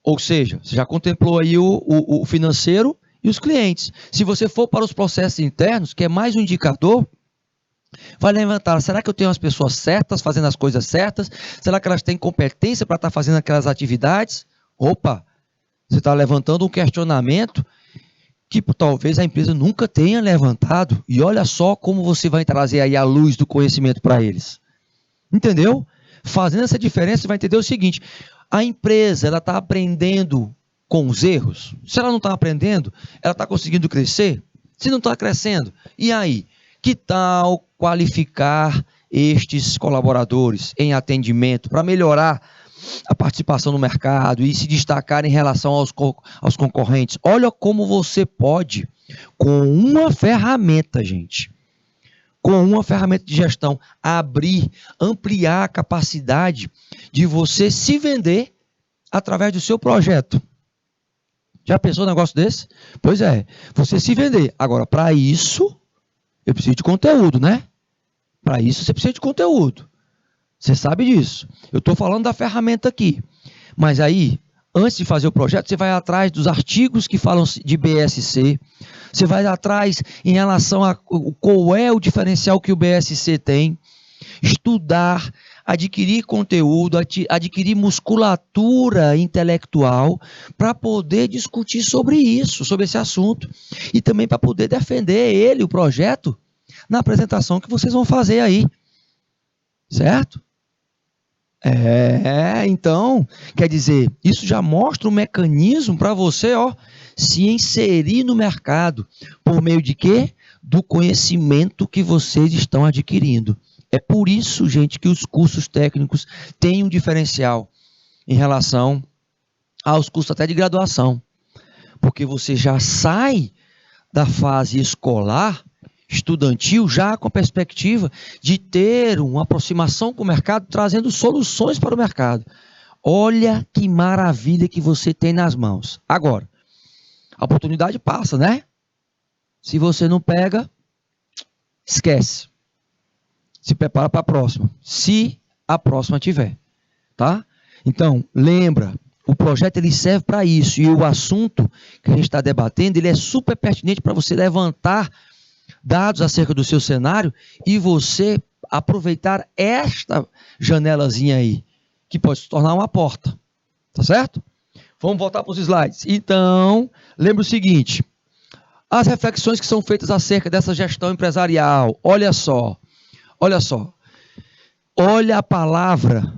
Ou seja, você já contemplou aí o financeiro e os clientes. Se você for para os processos internos, que é mais um indicador, vai levantar, será que eu tenho as pessoas certas, fazendo as coisas certas? Será que elas têm competência para estar fazendo aquelas atividades? Opa, você está levantando um questionamento que talvez a empresa nunca tenha levantado, e olha só como você vai trazer aí a luz do conhecimento para eles. Entendeu? Fazendo essa diferença, você vai entender o seguinte, a empresa ela está aprendendo com os erros? Se ela não está aprendendo, ela está conseguindo crescer? Se não está crescendo, e aí? Que tal qualificar estes colaboradores em atendimento para melhorar a participação no mercado e se destacar em relação aos concorrentes? Olha como você pode, com uma ferramenta, gente, com uma ferramenta de gestão, ampliar a capacidade de você se vender através do seu projeto. Já pensou um negócio desse? Pois é, você se vender. Agora, para isso, eu preciso de conteúdo, né? Para isso, você precisa de conteúdo. Você sabe disso. Eu estou falando da ferramenta aqui. Mas aí, antes de fazer o projeto, você vai atrás dos artigos que falam de BSC. Você vai atrás em relação a qual é o diferencial que o BSC tem. Estudar, adquirir conteúdo, adquirir musculatura intelectual para poder discutir sobre isso, sobre esse assunto. E também para poder defender ele, o projeto, na apresentação que vocês vão fazer aí. Certo? Então, quer dizer, isso já mostra um mecanismo para você, se inserir no mercado. Por meio de quê? Do conhecimento que vocês estão adquirindo. É por isso, gente, que os cursos técnicos têm um diferencial em relação aos cursos até de graduação. Porque você já sai da fase escolar, estudantil, já com a perspectiva de ter uma aproximação com o mercado, trazendo soluções para o mercado. Olha que maravilha que você tem nas mãos. Agora, a oportunidade passa, né? Se você não pega, esquece. Se prepara para a próxima, se a próxima tiver, tá? Então, lembra, o projeto ele serve para isso, e o assunto que a gente está debatendo, ele é super pertinente para você levantar dados acerca do seu cenário e você aproveitar esta janelazinha aí, que pode se tornar uma porta, tá certo? Vamos voltar para os slides. Então, lembra o seguinte, as reflexões que são feitas acerca dessa gestão empresarial, olha só, olha a palavra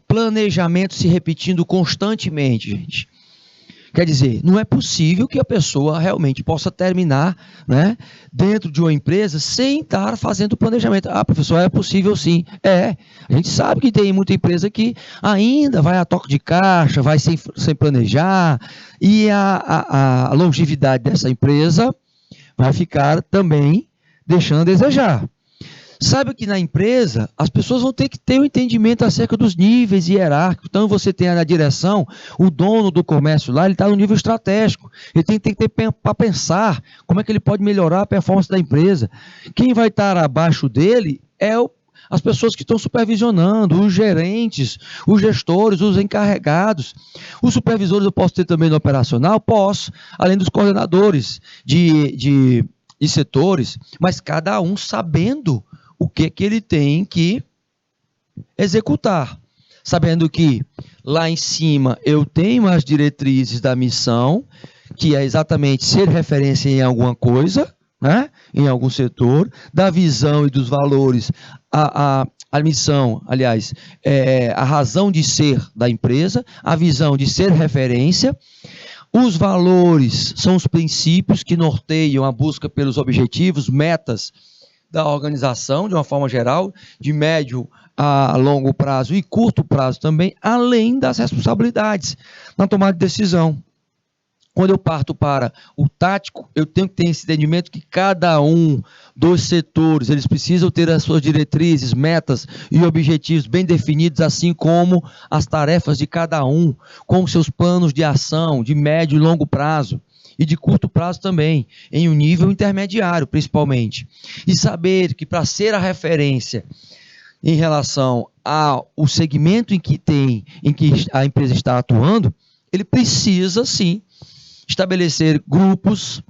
planejamento se repetindo constantemente, gente. Quer dizer, não é possível que a pessoa realmente possa terminar, né, dentro de uma empresa sem estar fazendo planejamento. Ah, professor, é possível sim. A gente sabe que tem muita empresa que ainda vai a toque de caixa, vai sem planejar, e a longevidade dessa empresa vai ficar também deixando a desejar. Sabe que na empresa as pessoas vão ter que ter um entendimento acerca dos níveis hierárquicos. Então você tem na direção, o dono do comércio lá, ele está no nível estratégico. Ele tem que ter para pensar como é que ele pode melhorar a performance da empresa. Quem vai estar abaixo dele é as pessoas que estão supervisionando, os gerentes, os gestores, os encarregados. Os supervisores eu posso ter também no operacional? Posso, além dos coordenadores de setores, mas cada um sabendo o que ele tem que executar. Sabendo que lá em cima eu tenho as diretrizes da missão, que é exatamente ser referência em alguma coisa, né? Em algum setor, da visão e dos valores, a missão, aliás, a razão de ser da empresa, a visão de ser referência. Os valores são os princípios que norteiam a busca pelos objetivos, metas da organização, de uma forma geral, de médio a longo prazo e curto prazo também, além das responsabilidades na tomada de decisão. Quando eu parto para o tático, eu tenho que ter esse entendimento que cada um dos setores, eles precisam ter as suas diretrizes, metas e objetivos bem definidos, assim como as tarefas de cada um, com seus planos de ação de médio e longo prazo. E de curto prazo também, em um nível intermediário, principalmente. E saber que para ser a referência em relação ao segmento em que a empresa está atuando, ele precisa, sim, estabelecer grupos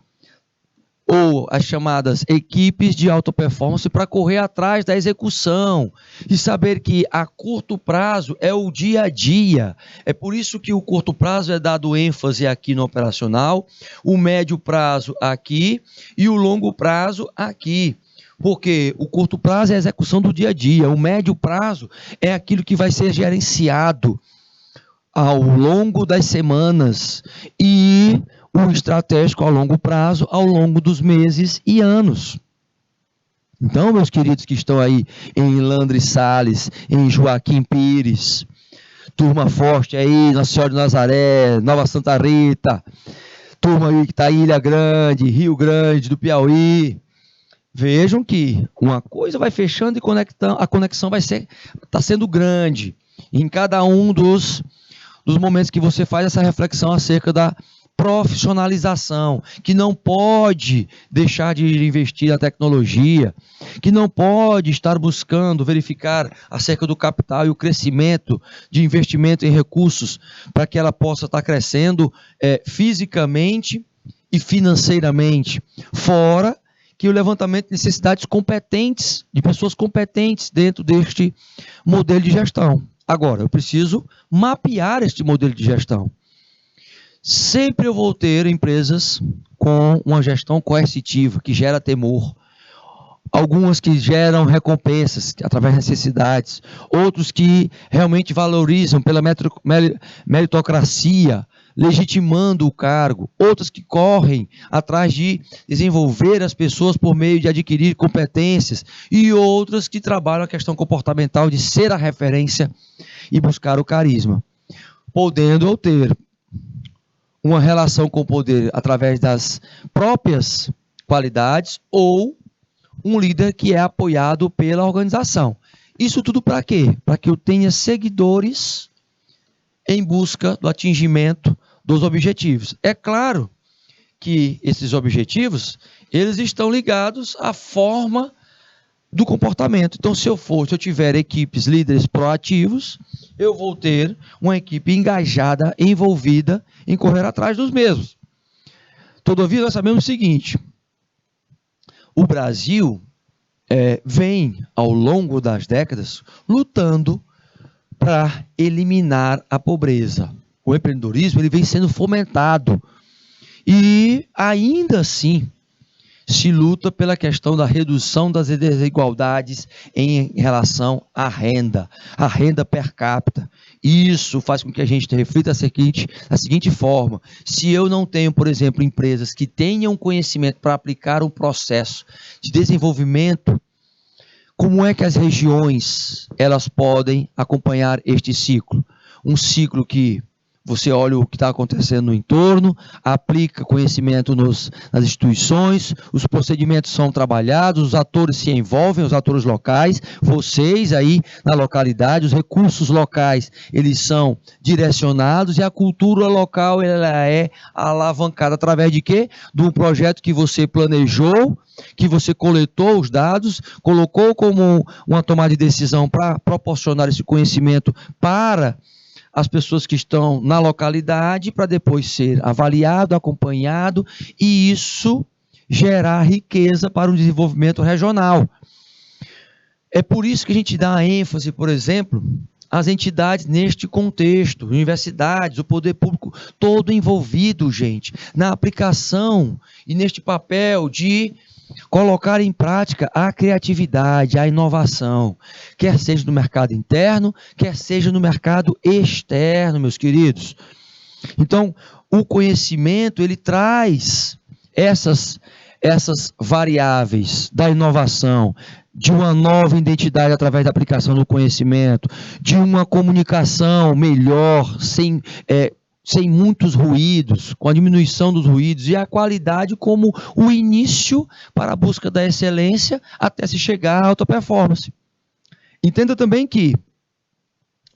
ou as chamadas equipes de alta performance para correr atrás da execução e saber que a curto prazo é o dia a dia. É por isso que o curto prazo é dado ênfase aqui no operacional, o médio prazo aqui e o longo prazo aqui. Porque o curto prazo é a execução do dia a dia, o médio prazo é aquilo que vai ser gerenciado ao longo das semanas e o estratégico ao longo prazo, ao longo dos meses e anos. Então, meus queridos que estão aí em Landry Salles, em Joaquim Pires, turma forte aí, Nossa Senhora de Nazaré, Nova Santa Rita, turma aí que está em Ilha Grande, Rio Grande do Piauí, vejam que uma coisa vai fechando e a conexão está sendo grande em cada um dos momentos que você faz essa reflexão acerca da profissionalização, que não pode deixar de investir na tecnologia, que não pode estar buscando verificar acerca do capital e o crescimento de investimento em recursos para que ela possa estar crescendo fisicamente e financeiramente, fora que o levantamento de necessidades competentes, de pessoas competentes dentro deste modelo de gestão. Agora, eu preciso mapear este modelo de gestão. Sempre eu vou ter empresas com uma gestão coercitiva, que gera temor. Algumas que geram recompensas através de necessidades. Outros que realmente valorizam pela meritocracia, legitimando o cargo. Outras que correm atrás de desenvolver as pessoas por meio de adquirir competências. E outras que trabalham a questão comportamental de ser a referência e buscar o carisma. Podendo eu ter uma relação com o poder através das próprias qualidades ou um líder que é apoiado pela organização. Isso tudo para quê? Para que eu tenha seguidores em busca do atingimento dos objetivos. É claro que esses objetivos, eles estão ligados à forma do comportamento. Então, se eu tiver equipes, líderes proativos, eu vou ter uma equipe engajada, envolvida em correr atrás dos mesmos. Todavia, nós sabemos o seguinte: o Brasil vem, ao longo das décadas, lutando para eliminar a pobreza. O empreendedorismo ele vem sendo fomentado e, ainda assim, se luta pela questão da redução das desigualdades em relação à renda per capita. Isso faz com que a gente reflita da seguinte forma: se eu não tenho, por exemplo, empresas que tenham conhecimento para aplicar um processo de desenvolvimento, como é que as regiões elas podem acompanhar este ciclo? Um ciclo que Você olha o que está acontecendo no entorno, aplica conhecimento nas instituições, os procedimentos são trabalhados, os atores se envolvem, os atores locais, vocês aí na localidade, os recursos locais, eles são direcionados e a cultura local ela é alavancada através de quê? De um projeto que você planejou, que você coletou os dados, colocou como uma tomada de decisão para proporcionar esse conhecimento para as pessoas que estão na localidade, para depois ser avaliado, acompanhado, e isso gerar riqueza para o desenvolvimento regional. É por isso que a gente dá ênfase, por exemplo, às entidades neste contexto, universidades, o poder público todo envolvido, gente, na aplicação e neste papel de colocar em prática a criatividade, a inovação, quer seja no mercado interno, quer seja no mercado externo, meus queridos. Então, o conhecimento, ele traz essas variáveis da inovação, de uma nova identidade através da aplicação do conhecimento, de uma comunicação melhor, sem muitos ruídos, com a diminuição dos ruídos e a qualidade como o início para a busca da excelência até se chegar à alta performance. Entenda também que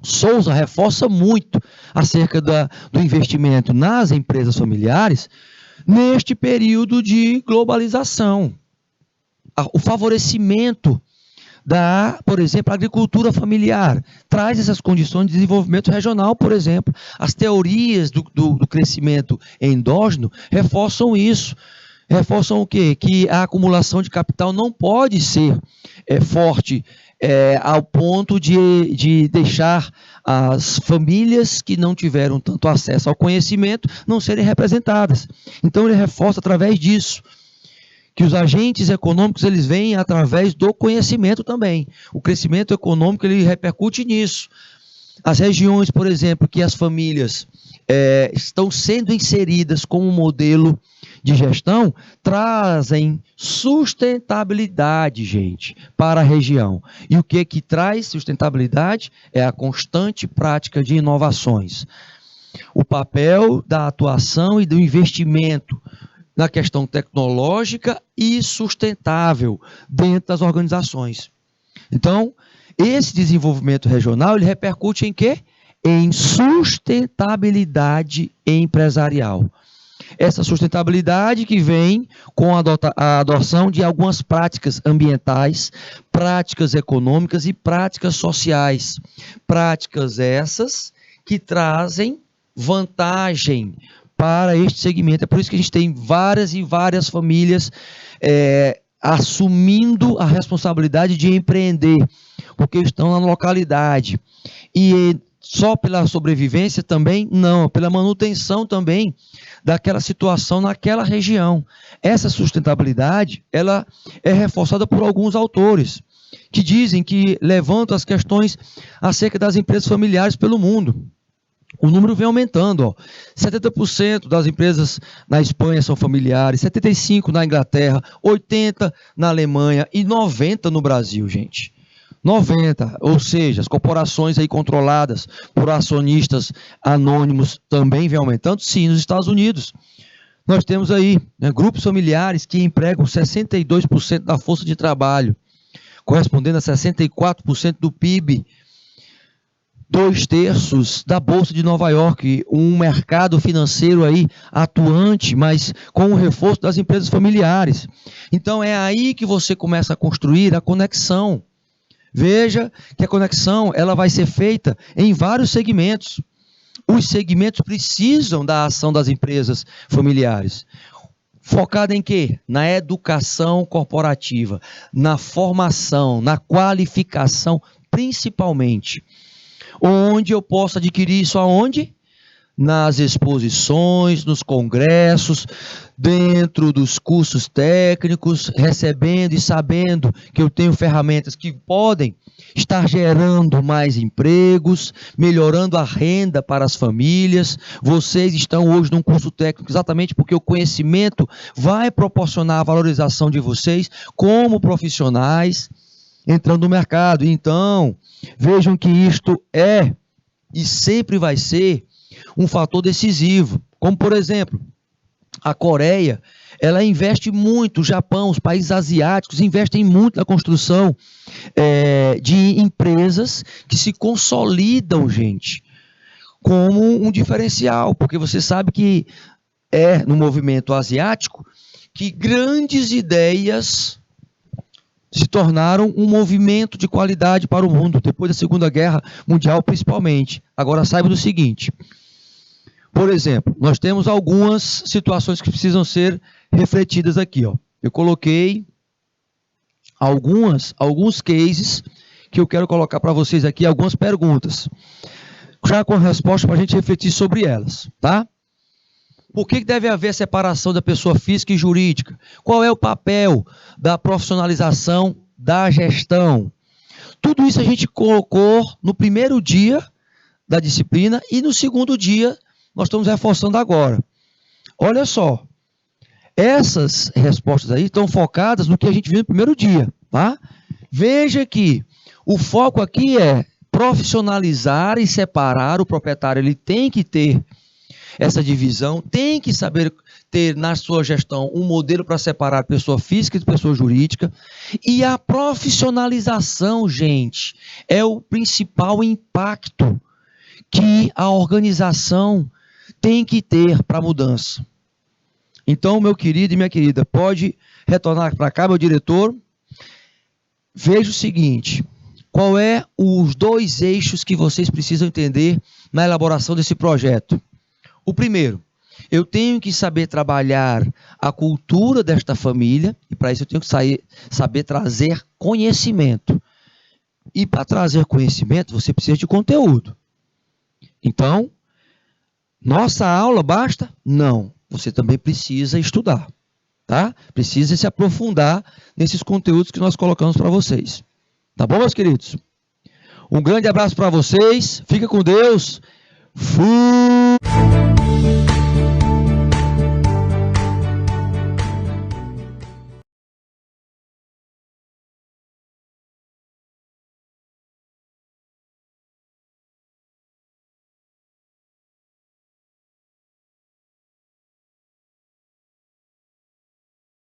Souza reforça muito acerca do investimento nas empresas familiares neste período de globalização. O favorecimento por exemplo, a agricultura familiar, traz essas condições de desenvolvimento regional, por exemplo. As teorias do crescimento endógeno reforçam isso. Reforçam o quê? Que a acumulação de capital não pode ser forte ao ponto de deixar as famílias que não tiveram tanto acesso ao conhecimento não serem representadas. Então, ele reforça através disso que os agentes econômicos eles vêm através do conhecimento também. O crescimento econômico ele repercute nisso. As regiões, por exemplo, que as famílias estão sendo inseridas como modelo de gestão, trazem sustentabilidade, gente, para a região. E o que traz sustentabilidade? É a constante prática de inovações. O papel da atuação e do investimento na questão tecnológica e sustentável dentro das organizações. Então, esse desenvolvimento regional, ele repercute em quê? Em sustentabilidade empresarial. Essa sustentabilidade que vem com a adoção de algumas práticas ambientais, práticas econômicas e práticas sociais. Práticas essas que trazem vantagem para este segmento. É por isso que a gente tem várias e várias famílias assumindo a responsabilidade de empreender, porque estão na localidade. E só pela sobrevivência também? Não, pela manutenção também daquela situação naquela região. Essa sustentabilidade, ela é reforçada por alguns autores, que dizem que levantam as questões acerca das empresas familiares pelo mundo. O número vem aumentando, 70% das empresas na Espanha são familiares, 75% na Inglaterra, 80% na Alemanha e 90% no Brasil, gente. 90%, ou seja, as corporações aí controladas por acionistas anônimos também vem aumentando, sim, nos Estados Unidos. Nós temos aí grupos familiares que empregam 62% da força de trabalho, correspondendo a 64% do PIB. 2/3 da Bolsa de Nova York, um mercado financeiro aí atuante, mas com o reforço das empresas familiares. Então é aí que você começa a construir a conexão. Veja que a conexão ela vai ser feita em vários segmentos. Os segmentos precisam da ação das empresas familiares. Focada em quê? Na educação corporativa, na formação, na qualificação, principalmente. Onde eu posso adquirir isso aonde? Nas exposições, nos congressos, dentro dos cursos técnicos, recebendo e sabendo que eu tenho ferramentas que podem estar gerando mais empregos, melhorando a renda para as famílias. Vocês estão hoje num curso técnico exatamente porque o conhecimento vai proporcionar a valorização de vocês como profissionais entrando no mercado. Então, vejam que isto é e sempre vai ser um fator decisivo. Como, por exemplo, a Coreia, ela investe muito, o Japão, os países asiáticos investem muito na construção de empresas que se consolidam, gente, como um diferencial, porque você sabe que no movimento asiático que grandes ideias se tornaram um movimento de qualidade para o mundo, depois da Segunda Guerra Mundial principalmente. Agora saiba do seguinte, por exemplo, nós temos algumas situações que precisam ser refletidas aqui. Ó. Eu coloquei alguns cases que eu quero colocar para vocês aqui, algumas perguntas, já com resposta para a gente refletir sobre elas, tá? Por que deve haver separação da pessoa física e jurídica? Qual é o papel da profissionalização da gestão? Tudo isso a gente colocou no primeiro dia da disciplina e no segundo dia nós estamos reforçando agora. Olha só, essas respostas aí estão focadas no que a gente viu no primeiro dia, tá? Veja que o foco aqui é profissionalizar e separar. O proprietário, ele tem que ter essa divisão, tem que saber ter na sua gestão um modelo para separar pessoa física de pessoa jurídica. E a profissionalização, gente, é o principal impacto que a organização tem que ter para a mudança. Então, meu querido e minha querida, pode retornar para cá, meu diretor. Veja o seguinte, qual é os 2 eixos que vocês precisam entender na elaboração desse projeto? O primeiro, eu tenho que saber trabalhar a cultura desta família, e para isso eu tenho que saber trazer conhecimento. E para trazer conhecimento, você precisa de conteúdo. Então, nossa aula basta? Não. Você também precisa estudar, tá? Precisa se aprofundar nesses conteúdos que nós colocamos para vocês. Tá bom, meus queridos? Um grande abraço para vocês. Fica com Deus. Fui!